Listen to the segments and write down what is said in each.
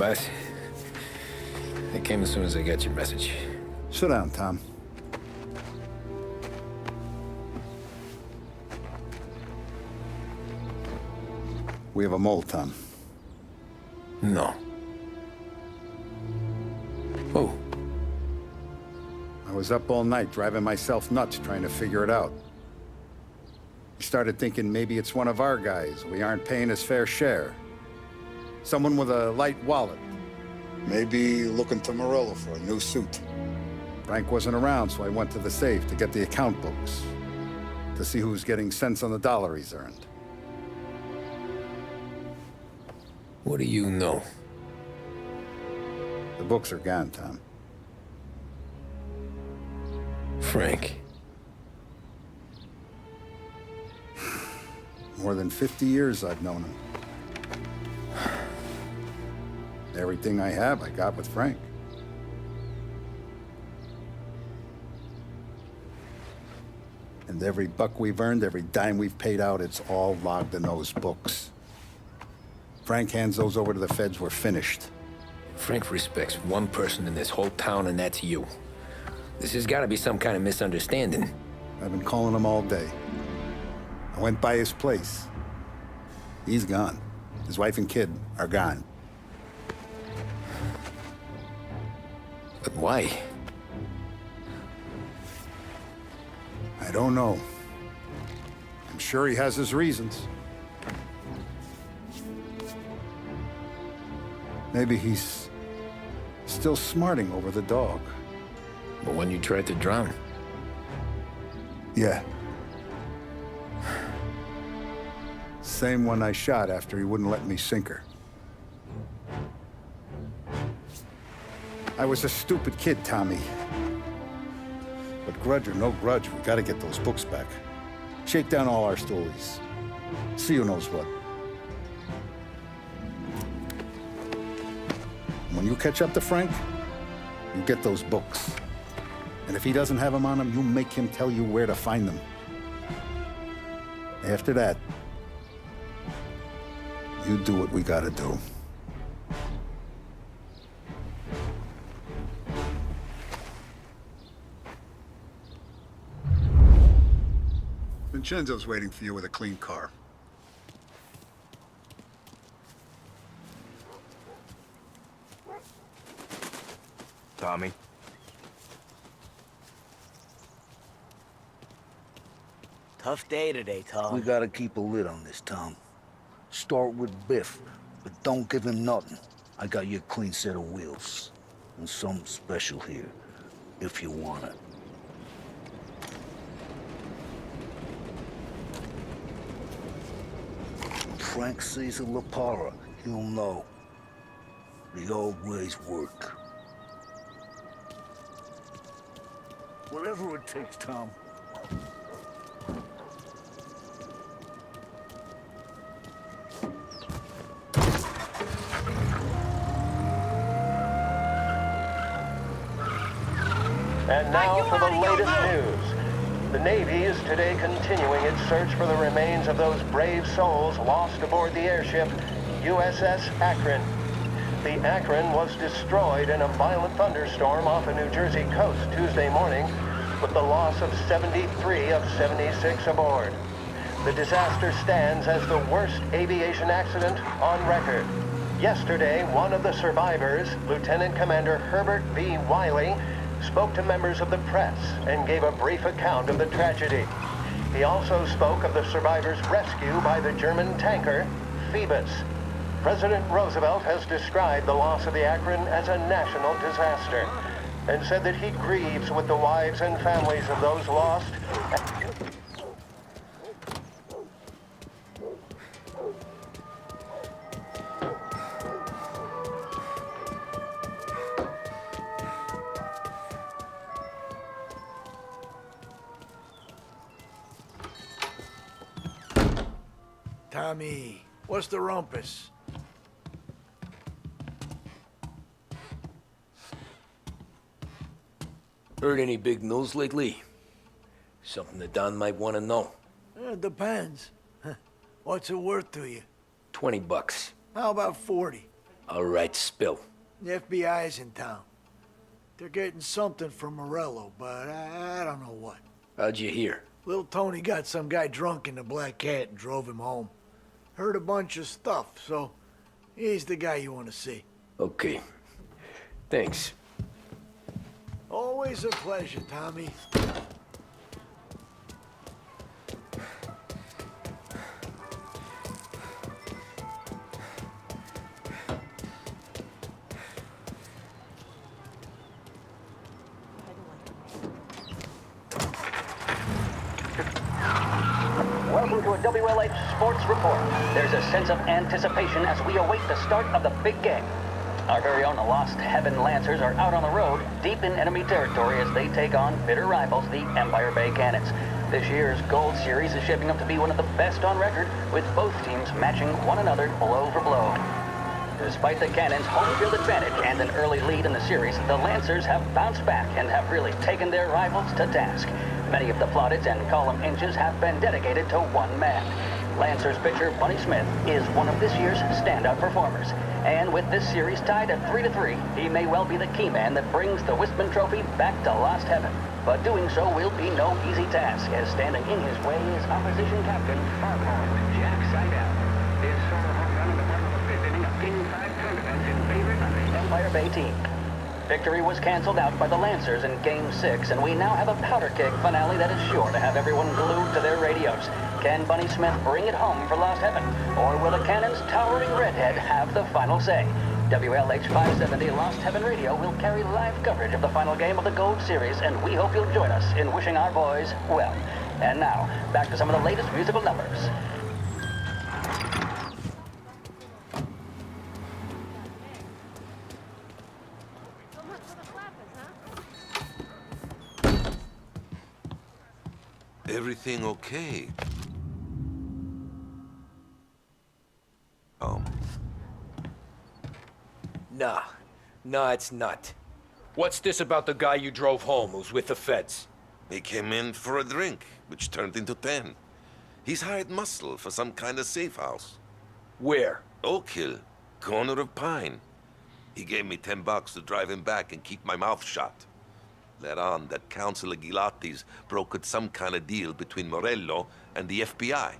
boss. I came as soon as I got your message. Sit down, Tom. We have a mole, Tom. No. Oh. I was up all night driving myself nuts trying to figure it out. I started thinking maybe it's one of our guys. We aren't paying his fair share. Someone with a light wallet. Maybe looking to Morello for a new suit. Frank wasn't around, so I went to the safe to get the account books. To see who's getting cents on the dollar he's earned. What do you know? The books are gone, Tom. Frank. More than 50 years I've known him. Everything I have, I got with Frank. And every buck we've earned, every dime we've paid out, it's all logged in those books. Frank hands those over to the feds, we're finished. Frank respects one person in this whole town, and that's you. This has got to be some kind of misunderstanding. I've been calling him all day. I went by his place. He's gone. His wife and kid are gone. But why? I don't know. I'm sure he has his reasons. Maybe he's still smarting over the dog. But when you tried to drown? Yeah. Same one I shot after he wouldn't let me sink her. I was a stupid kid, Tommy. But grudge or no grudge, we gotta get those books back. Shake down all our stories. See who knows what. When you catch up to Frank, you get those books. And if he doesn't have them on him, you make him tell you where to find them. After that, you do what we gotta do. Vincenzo's waiting for you with a clean car. Tommy. Tough day today, Tom. We gotta keep a lid on this, Tom. Start with Biff, but don't give him nothing. I got you a clean set of wheels. And something special here, if you want it. When Frank sees a La Parra, he'll know. The old ways work. Whatever it takes, Tom. And now for the latest news. The Navy is today continuing its search for the remains of those brave souls lost aboard the airship USS Akron. The Akron was destroyed in a violent thunderstorm off the New Jersey coast Tuesday morning, with the loss of 73 of 76 aboard. The disaster stands as the worst aviation accident on record. Yesterday, one of the survivors, Lieutenant Commander Herbert V. Wiley, spoke to members of the press and gave a brief account of the tragedy. He also spoke of the survivors' rescue by the German tanker, Phoebus. President Roosevelt has described the loss of the Akron as a national disaster and said that he grieves with the wives and families of those lost. Tommy, what's the rumpus? Heard any big news lately? Something that Don might want to know. It depends. What's it worth to you? $20. How about 40? All right, spill. The FBI's in town. They're getting something from Morello, but I don't know what. How'd you hear? Little Tony got some guy drunk in the Black Cat and drove him home. Heard a bunch of stuff, so he's the guy you want to see. Okay. Thanks. Always a pleasure, Tommy. Welcome to a WLH Sports Report. There's a sense of anticipation as we await the start of the big game. Our very own Lost Heaven Lancers are out on the road, deep in enemy territory as they take on bitter rivals, the Empire Bay Cannons. This year's Gold Series is shaping up to be one of the best on record, with both teams matching one another blow for blow. Despite the Cannons' home field advantage and an early lead in the series, the Lancers have bounced back and have really taken their rivals to task. Many of the plaudits and column inches have been dedicated to one man. Lancers pitcher Bunny Smith is one of this year's standout performers. And with this series tied at 3-3, he may well be the key man that brings the Wistman Trophy back to Lost Heaven. But doing so will be no easy task, as standing in his way is opposition captain Foghorn Jack Seidel. His solo home run in the bottom of the fifth inning of Game 5 confidence in favor of the Empire Bay team. Victory was canceled out by the Lancers in Game 6, and we now have a powder keg finale that is sure to have everyone glued to their radios. Can Bunny Smith bring it home for Lost Heaven, or will the Cannon's towering redhead have the final say? WLH 570 Lost Heaven Radio will carry live coverage of the final game of the Gold Series, and we hope you'll join us in wishing our boys well. And now, back to some of the latest musical numbers. Everything okay? Nah, it's not. What's this about the guy you drove home who's with the feds? He came in for a drink, which turned into 10. He's hired muscle for some kind of safe house. Where? Oak Hill, corner of Pine. He gave me $10 to drive him back and keep my mouth shut. Let on that Councilor Gilatti's brokered some kind of deal between Morello and the FBI.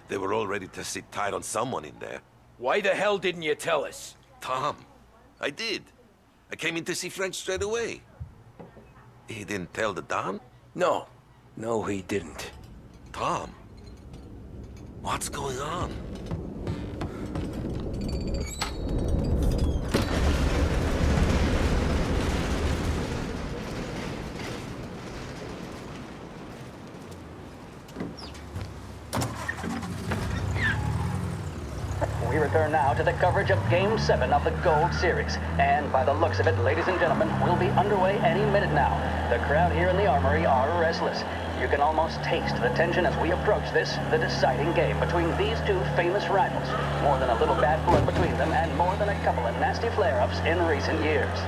They were all ready to sit tight on someone in there. Why the hell didn't you tell us? Tom, I did. I came in to see French straight away. He didn't tell the Don? No, he didn't. Tom, what's going on? We return now to the coverage of Game 7 of the Gold Series. And by the looks of it, ladies and gentlemen, we'll be underway any minute now. The crowd here in the Armory are restless. You can almost taste the tension as we approach this, the deciding game between these two famous rivals. More than a little bad blood between them, and more than a couple of nasty flare-ups in recent years.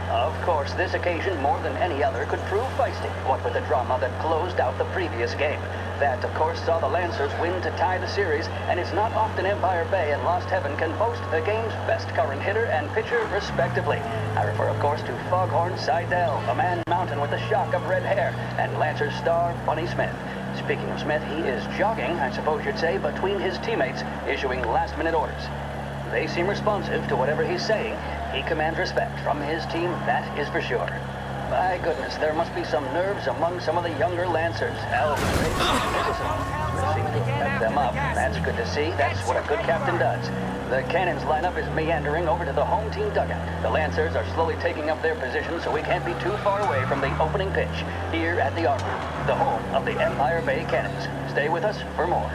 Of course, this occasion, more than any other, could prove feisty, what with the drama that closed out the previous game. That, of course, saw the Lancers win to tie the series, and it's not often Empire Bay and Lost Heaven can boast the game's best current hitter and pitcher, respectively. I refer, of course, to Foghorn Seidel, a man mountain with a shock of red hair, and Lancers star Bunny Smith. Speaking of Smith, he is jogging, I suppose you'd say, between his teammates, issuing last-minute orders. They seem responsive to whatever he's saying. He commands respect from his team, that is for sure. My goodness, there must be some nerves among some of the younger Lancers. Elvis, seems to have pep them up. That's good to see. That's what a good captain does. The Cannons lineup is meandering over to the home team dugout. The Lancers are slowly taking up their position, so we can't be too far away from the opening pitch here at the Armory, the home of the Empire Bay Cannons. Stay with us for more.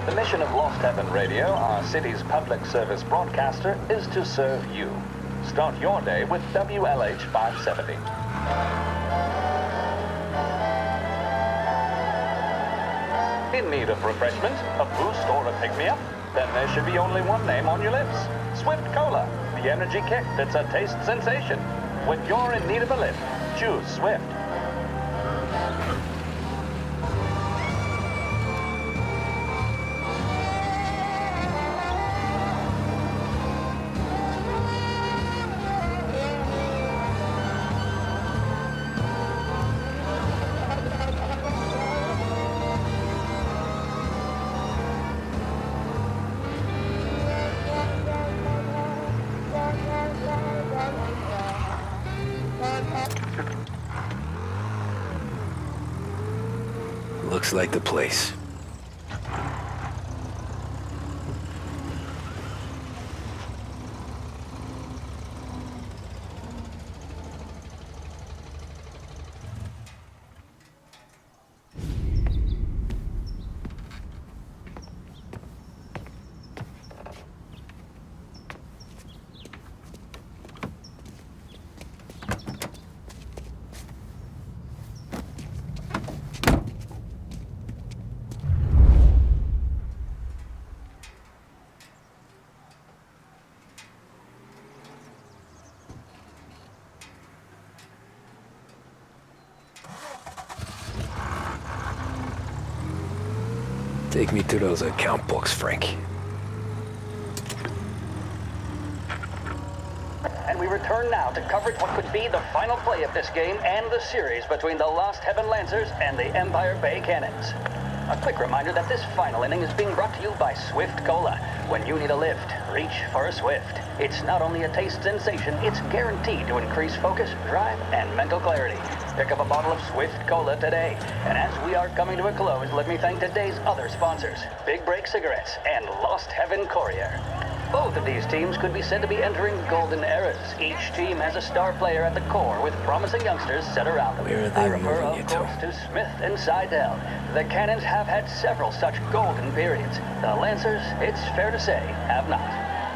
The mission of Lost Heaven Radio, our city's public service broadcaster, is to serve you. Start your day with WLH 570. In need of refreshment, a boost or a pick-me-up? Then there should be only one name on your lips. Swift Cola, the energy kick that's a taste sensation. When you're in need of a lift, choose Swift. Looks like the place. Take me to those account books, Frank. And we return now to coverage what could be the final play of this game and the series between the Lost Heaven Lancers and the Empire Bay Cannons. A quick reminder that this final inning is being brought to you by Swift Cola. When you need a lift, reach for a Swift. It's not only a taste sensation, it's guaranteed to increase focus, drive, and mental clarity. Pick up a bottle of Swift Cola today. And as we are coming to a close, let me thank today's other sponsors, Big Break Cigarettes and Lost Heaven Courier. Both of these teams could be said to be entering golden eras. Each team has a star player at the core with promising youngsters set around them. Where are they I refer, moving of you course, to Smith and Seidel. The Cannons have had several such golden periods. The Lancers, it's fair to say, have not.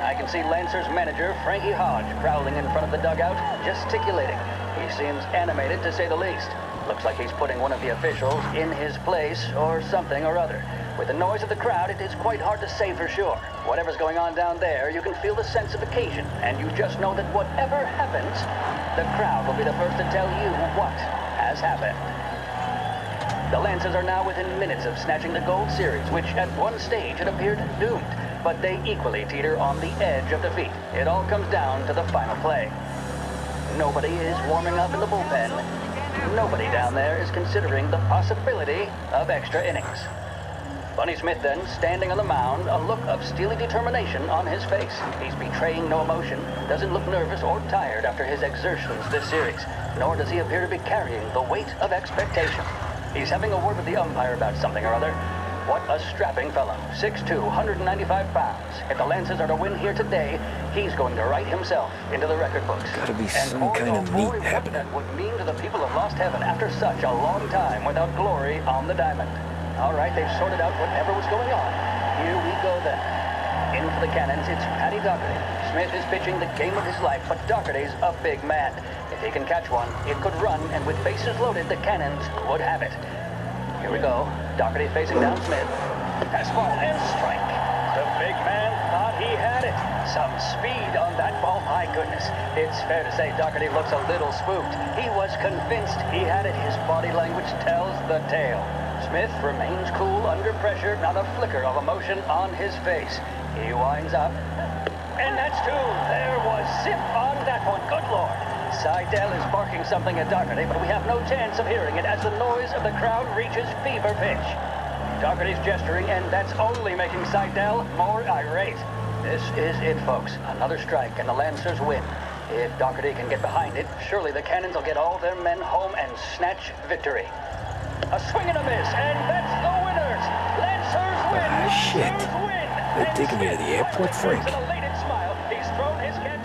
I can see Lancers manager Frankie Hodge prowling in front of the dugout, gesticulating. He seems animated to say the least. Looks like he's putting one of the officials in his place or something or other. With the noise of the crowd, it is quite hard to say for sure. Whatever's going on down there, you can feel the sense of occasion, and you just know that whatever happens, the crowd will be the first to tell you what has happened. The Lancers are now within minutes of snatching the Gold Series, which at one stage had appeared doomed, but they equally teeter on the edge of defeat. It all comes down to the final play. Nobody is warming up in the bullpen. Nobody down there is considering the possibility of extra innings. Bunny Smith then, standing on the mound, a look of steely determination on his face. He's betraying no emotion, doesn't look nervous or tired after his exertions this series, nor does he appear to be carrying the weight of expectation. He's having a word with the umpire about something or other. What a strapping fellow, 6'2", 195 pounds. If the Lancers are to win here today, he's going to write himself into the record books. Gotta be And some boy, kind oh of boy, meat what happening. that would mean to the people of Lost Heaven after such a long time without glory on the diamond. All right, they've sorted out whatever was going on. Here we go then. In for the Cannons, it's Paddy Doherty. Smith is pitching the game of his life, but Doherty's a big man. If he can catch one, it could run, and with bases loaded, the Cannons would have it. Here we go. Doherty facing down Smith. Fastball and strike. The big man thought he had it. Some speed on that ball, my goodness. It's fair to say Doherty looks a little spooked. He was convinced he had it. His body language tells the tale. Smith remains cool under pressure, not a flicker of emotion on his face. He winds up. And that's two. There was zip on that one. Good Lord. Seidel is barking something at Doherty, but we have no chance of hearing it as the noise of the crowd reaches fever pitch. Doherty's gesturing, and that's only making Seidel more irate. This is it, folks. Another strike, and the Lancers win. If Doherty can get behind it, surely the Cannons will get all their men home and snatch victory. A swing and a miss, and that's the winners! Lancers win! Shit. Lancers win! They're And taking me to the Smith airport, Frank. with an elated smile, he's thrown his cap.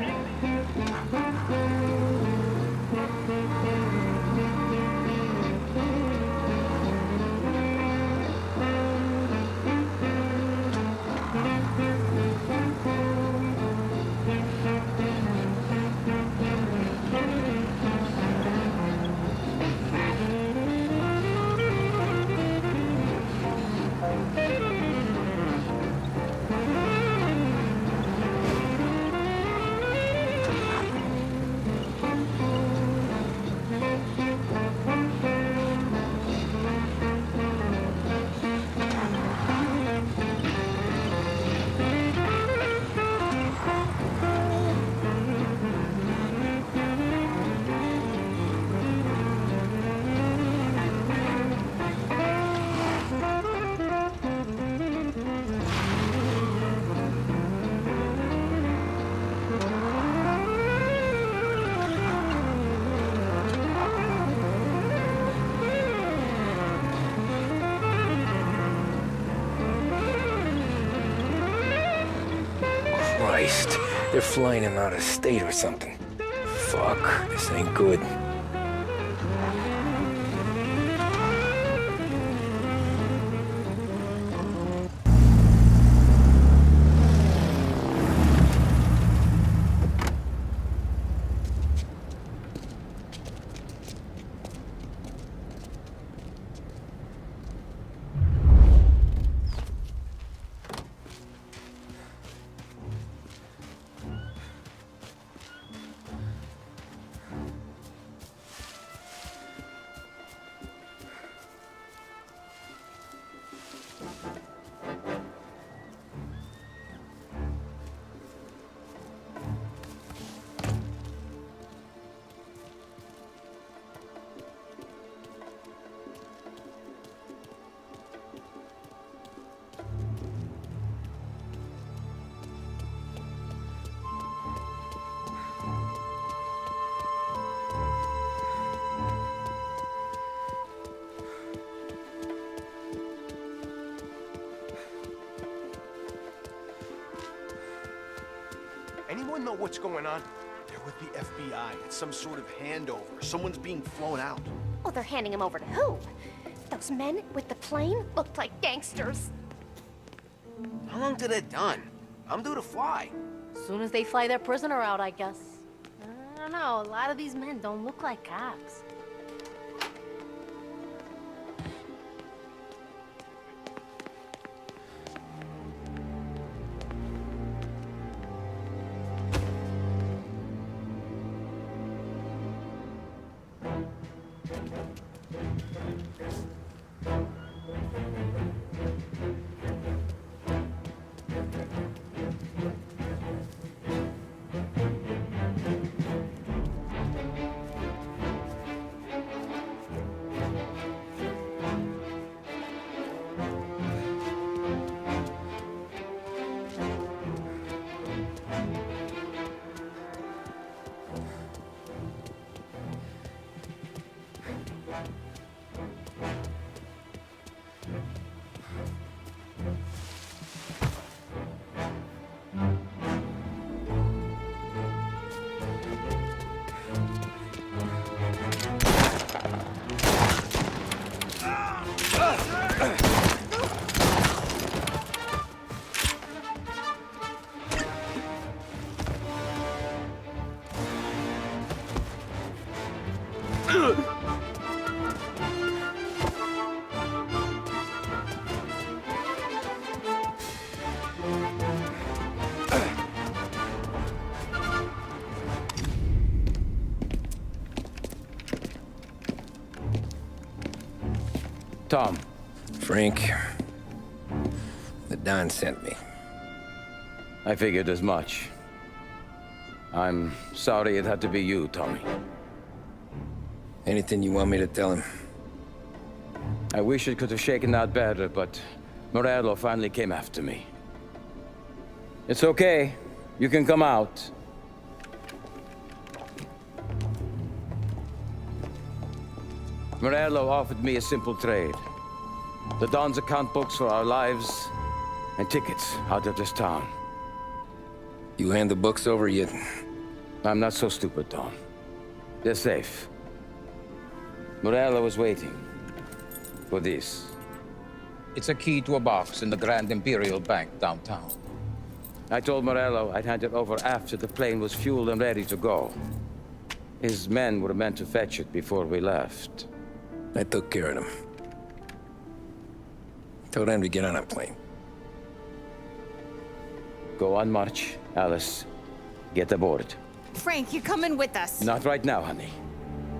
They're flying him out of state or something. Fuck, this ain't good. Anyone know what's going on? They're with the FBI. It's some sort of handover. Someone's being flown out. Oh, they're handing him over to who? Those men with the plane looked like gangsters. How long till they're done? I'm due to fly. As soon as they fly their prisoner out, I guess. I don't know, a lot of these men don't look like cops. Tom. Frank. The Don sent me. I figured as much. I'm sorry it had to be you, Tommy. Anything you want me to tell him? I wish it could have shaken out better, but Morello finally came after me. It's okay. You can come out. Morello offered me a simple trade. The Don's account books for our lives and tickets out of this town. You hand the books over yet? I'm not so stupid, Tom. They're safe. Morello was waiting for this. It's a key to a box in the Grand Imperial Bank downtown. I told Morello I'd hand it over after the plane was fueled and ready to go. His men were meant to fetch it before we left. I took care of them. Told them to get on a plane. Go on, March. Alice, get aboard. Frank, you're coming with us. Not right now, honey.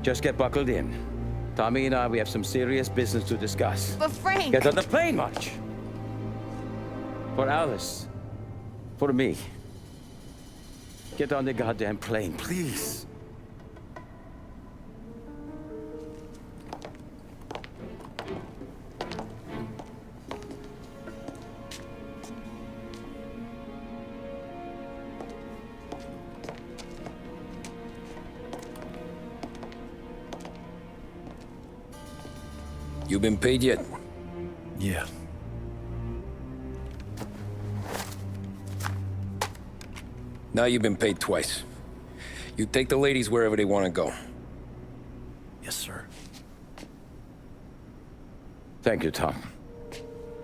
Just get buckled in. Tommy and I, we have some serious business to discuss. But Frank... Get on the plane, March! For Alice. For me. Get on the goddamn plane, please. You been paid yet? Yeah. Now you've been paid twice. You take the ladies wherever they want to go. Yes, sir. Thank you, Tom.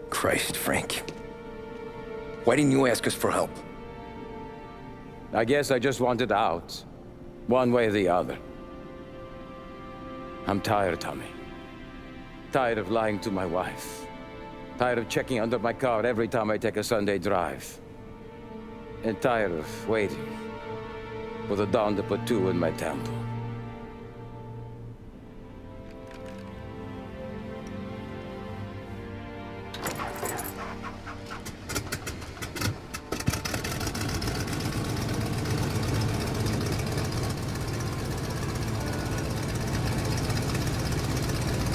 Christ, Frank. Why didn't you ask us for help? I guess I just wanted out. One way or the other. I'm tired, Tommy. Tired of lying to my wife. Tired of checking under my car every time I take a Sunday drive. And tired of waiting for the dawn to put two in my temple.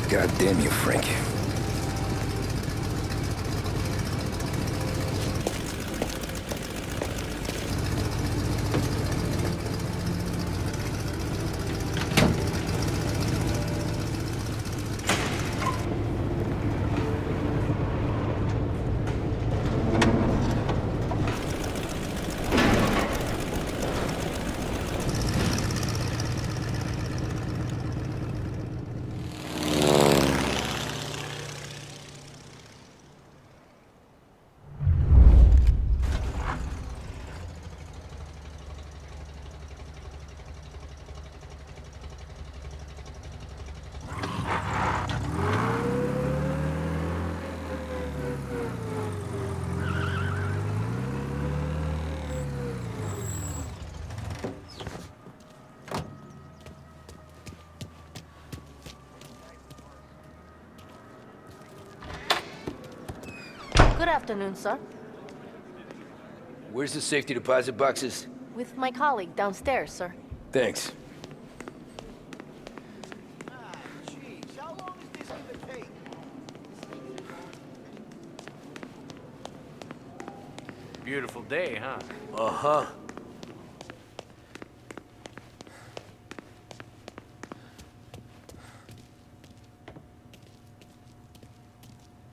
God damn you, Frank. Good afternoon, sir. Where's the safety deposit boxes? With my colleague downstairs, sir. Thanks. Beautiful day, huh? Uh-huh.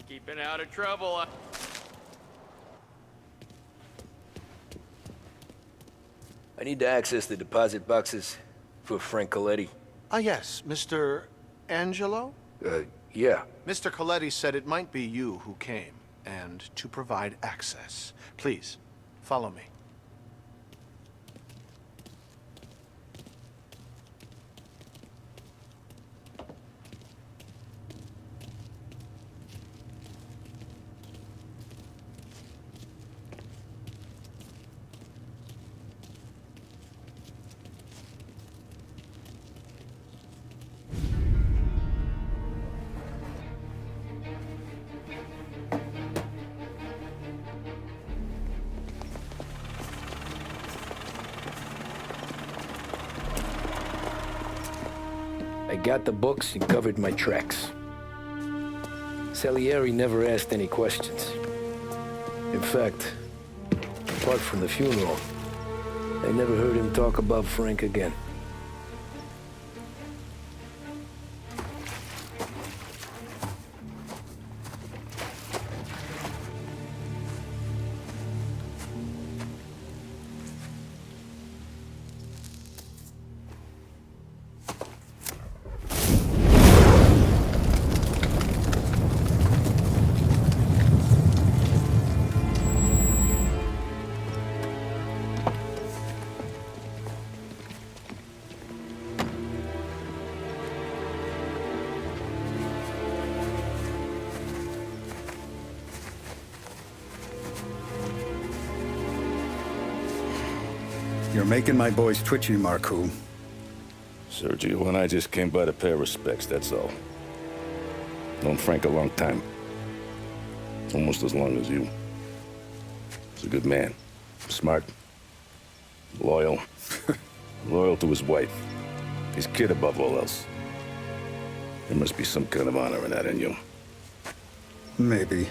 Keeping out of trouble. I need to access the deposit boxes for Frank Coletti. Ah, yes, Mr. Angelo? Yeah. Mr. Coletti said it might be you who came, and to provide access. Please, follow me. I got the books and covered my tracks. Salieri never asked any questions. In fact, apart from the funeral, I never heard him talk about Frank again. You're making my boys twitchy, Marku. Sergio and I just came by to pay respects, that's all. Known Frank a long time. Almost as long as you. He's a good man. Smart. Loyal. Loyal to his wife. His kid above all else. There must be some kind of honor in that in you. Maybe.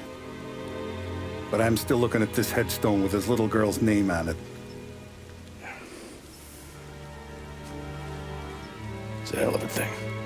But I'm still looking at this headstone with his little girl's name on it. It's a hell of a thing.